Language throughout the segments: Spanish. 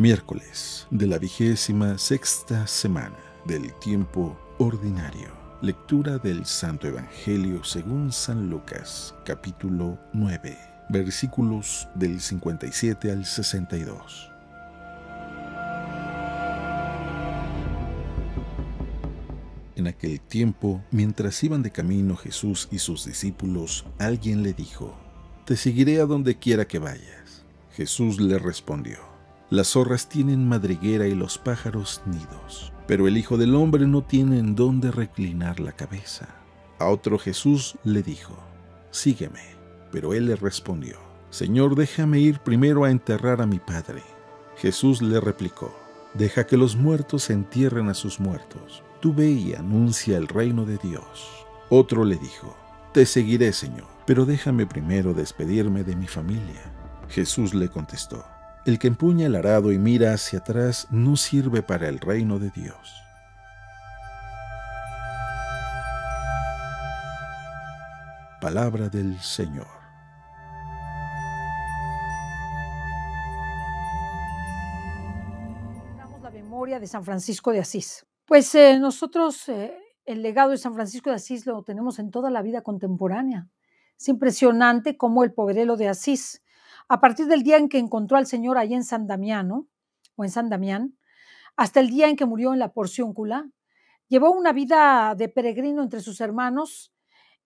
Miércoles de la 26ª semana del tiempo ordinario. Lectura del Santo Evangelio según San Lucas, capítulo 9, versículos del 57 al 62. En aquel tiempo, mientras iban de camino Jesús y sus discípulos, alguien le dijo: «Te seguiré a donde quiera que vayas». Jesús le respondió: «Las zorras tienen madriguera y los pájaros nidos, pero el Hijo del Hombre no tiene en dónde reclinar la cabeza». A otro Jesús le dijo: «Sígueme». Pero él le respondió: «Señor, déjame ir primero a enterrar a mi padre». Jesús le replicó: «Deja que los muertos entierren a sus muertos. Tú ve y anuncia el reino de Dios». Otro le dijo: «Te seguiré, Señor, pero déjame primero despedirme de mi familia». Jesús le contestó: «El que empuña el arado y mira hacia atrás no sirve para el reino de Dios». Palabra del Señor. Damos la memoria de San Francisco de Asís. Pues nosotros el legado de San Francisco de Asís lo tenemos en toda la vida contemporánea. Es impresionante cómo el poverelo de Asís, a partir del día en que encontró al Señor allí en San Damiano, o en San Damián, hasta el día en que murió en la Porciúncula, llevó una vida de peregrino entre sus hermanos,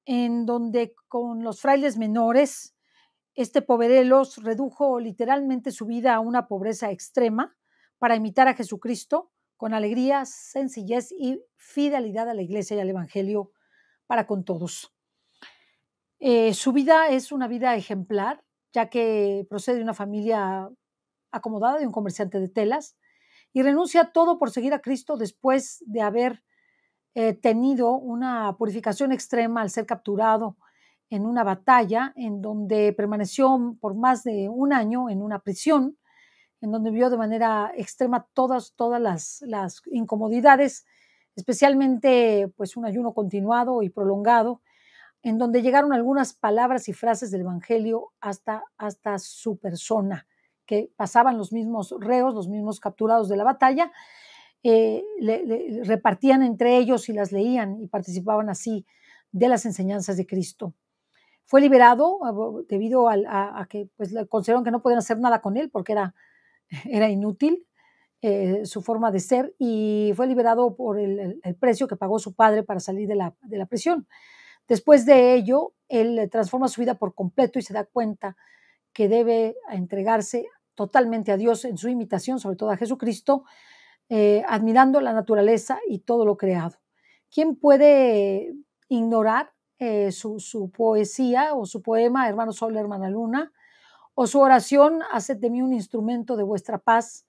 en donde con los frailes menores, este poverelo redujo literalmente su vida a una pobreza extrema para imitar a Jesucristo con alegría, sencillez y fidelidad a la Iglesia y al Evangelio para con todos. Su vida es una vida ejemplar, ya que procede de una familia acomodada, de un comerciante de telas, y renuncia a todo por seguir a Cristo después de haber tenido una purificación extrema al ser capturado en una batalla en donde permaneció por más de un año en una prisión, en donde vio de manera extrema todas las incomodidades, especialmente pues un ayuno continuado y prolongado, en donde llegaron algunas palabras y frases del Evangelio hasta su persona, que pasaban los mismos reos, los mismos capturados de la batalla, le repartían entre ellos y las leían y participaban así de las enseñanzas de Cristo. Fue liberado debido a que pues, consideraron que no podían hacer nada con él porque era inútil su forma de ser, y fue liberado por el precio que pagó su padre para salir de la prisión. Después de ello, él transforma su vida por completo y se da cuenta que debe entregarse totalmente a Dios en su imitación, sobre todo a Jesucristo, admirando la naturaleza y todo lo creado. ¿Quién puede ignorar su poesía o su poema, Hermano Sol, Hermana Luna, o su oración, Haced de mí un instrumento de vuestra paz,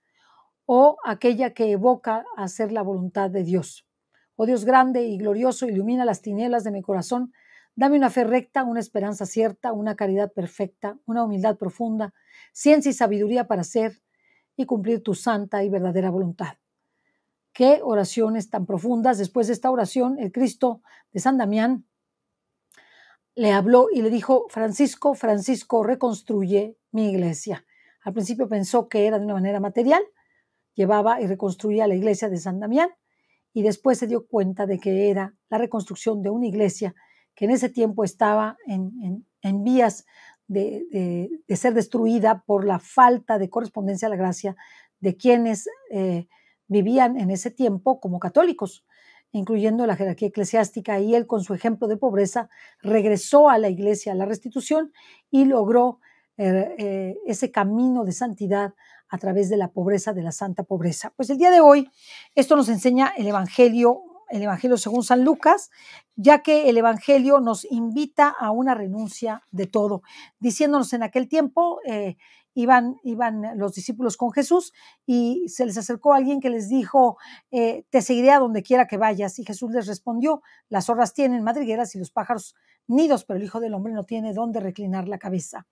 o aquella que evoca hacer la voluntad de Dios? Oh Dios grande y glorioso, ilumina las tinieblas de mi corazón, dame una fe recta, una esperanza cierta, una caridad perfecta, una humildad profunda, ciencia y sabiduría para hacer y cumplir tu santa y verdadera voluntad. Qué oraciones tan profundas. Después de esta oración, el Cristo de San Damián le habló y le dijo: Francisco, Francisco, reconstruye mi iglesia. Al principio pensó que era de una manera material, llevaba y reconstruía la iglesia de San Damián, y después se dio cuenta de que era la reconstrucción de una iglesia que en ese tiempo estaba en vías de ser destruida por la falta de correspondencia a la gracia de quienes vivían en ese tiempo como católicos, incluyendo la jerarquía eclesiástica, y él con su ejemplo de pobreza regresó a la iglesia, a la restitución, y logró ese camino de santidad a través de la pobreza, de la santa pobreza. Pues el día de hoy esto nos enseña el Evangelio según San Lucas, ya que el Evangelio nos invita a una renuncia de todo, diciéndonos: en aquel tiempo iban los discípulos con Jesús y se les acercó alguien que les dijo: te seguiré a donde quiera que vayas. Y Jesús les respondió: las zorras tienen madrigueras y los pájaros nidos, pero el Hijo del Hombre no tiene dónde reclinar la cabeza.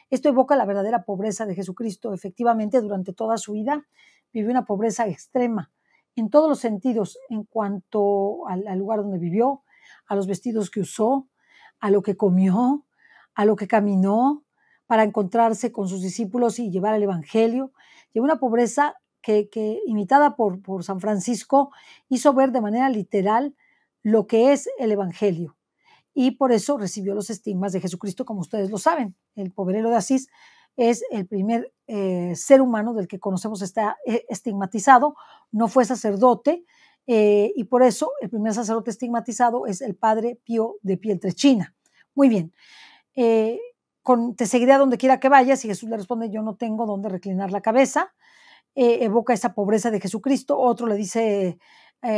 Esto evoca la verdadera pobreza de Jesucristo. Efectivamente, durante toda su vida vivió una pobreza extrema en todos los sentidos, en cuanto al lugar donde vivió, a los vestidos que usó, a lo que comió, a lo que caminó para encontrarse con sus discípulos y llevar el Evangelio. Llevó una pobreza que imitada por San Francisco, hizo ver de manera literal lo que es el Evangelio. Y por eso recibió los estigmas de Jesucristo, como ustedes lo saben. El poverelo de Asís es el primer ser humano del que conocemos está estigmatizado, no fue sacerdote, y por eso el primer sacerdote estigmatizado es el padre Pío de Pietrelcina. Muy bien. Te seguiré a donde quiera que vayas, y Jesús le responde: yo no tengo dónde reclinar la cabeza. Evoca esa pobreza de Jesucristo. Otro le dice: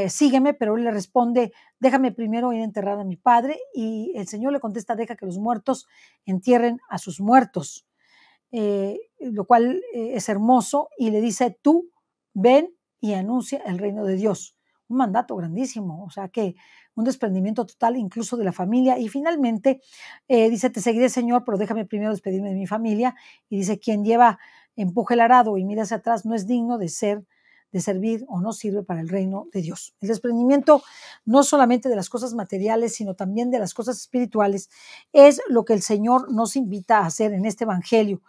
sígueme, pero él le responde: déjame primero ir a enterrar a mi padre. Y el Señor le contesta: deja que los muertos entierren a sus muertos, lo cual es hermoso, y le dice: tú ven y anuncia el reino de Dios. Un mandato grandísimo, o sea que un desprendimiento total incluso de la familia. Y finalmente dice: te seguiré, Señor, pero déjame primero despedirme de mi familia. Y dice: quien empuje el arado y mira hacia atrás no es digno de servir o no sirve para el reino de Dios. El desprendimiento no solamente de las cosas materiales, sino también de las cosas espirituales, es lo que el Señor nos invita a hacer en este evangelio.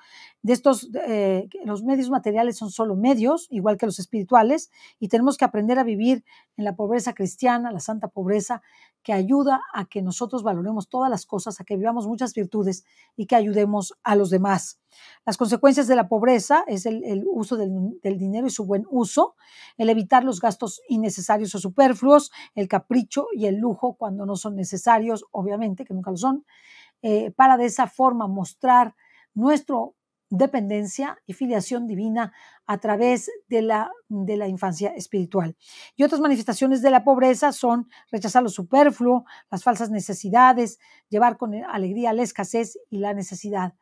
Los medios materiales son solo medios, igual que los espirituales, y tenemos que aprender a vivir en la pobreza cristiana, la santa pobreza, que ayuda a que nosotros valoremos todas las cosas, a que vivamos muchas virtudes y que ayudemos a los demás. Las consecuencias de la pobreza es el uso del dinero y su buen uso, el evitar los gastos innecesarios o superfluos, el capricho y el lujo cuando no son necesarios, obviamente, que nunca lo son, para de esa forma mostrar nuestra dependencia y filiación divina a través de la infancia espiritual. Y otras manifestaciones de la pobreza son rechazar lo superfluo, las falsas necesidades, llevar con alegría la escasez y la necesidad.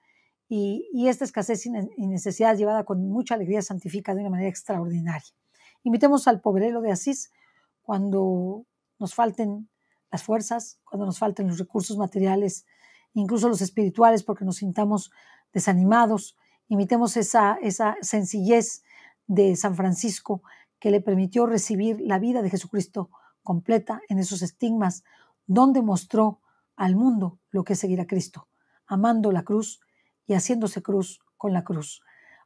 Y esta escasez y necesidad llevada con mucha alegría santifica de una manera extraordinaria. Invitemos al poverelo de Asís cuando nos falten las fuerzas, cuando nos falten los recursos materiales, incluso los espirituales, porque nos sintamos desanimados. Imitemos esa sencillez de San Francisco, que le permitió recibir la vida de Jesucristo completa en esos estigmas, donde mostró al mundo lo que es seguir a Cristo, amando la cruz y haciéndose cruz con la cruz.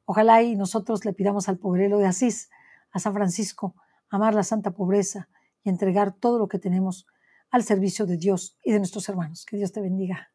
Ojalá y nosotros le pidamos al poverelo de Asís, a San Francisco, amar la santa pobreza y entregar todo lo que tenemos al servicio de Dios y de nuestros hermanos. Que Dios te bendiga.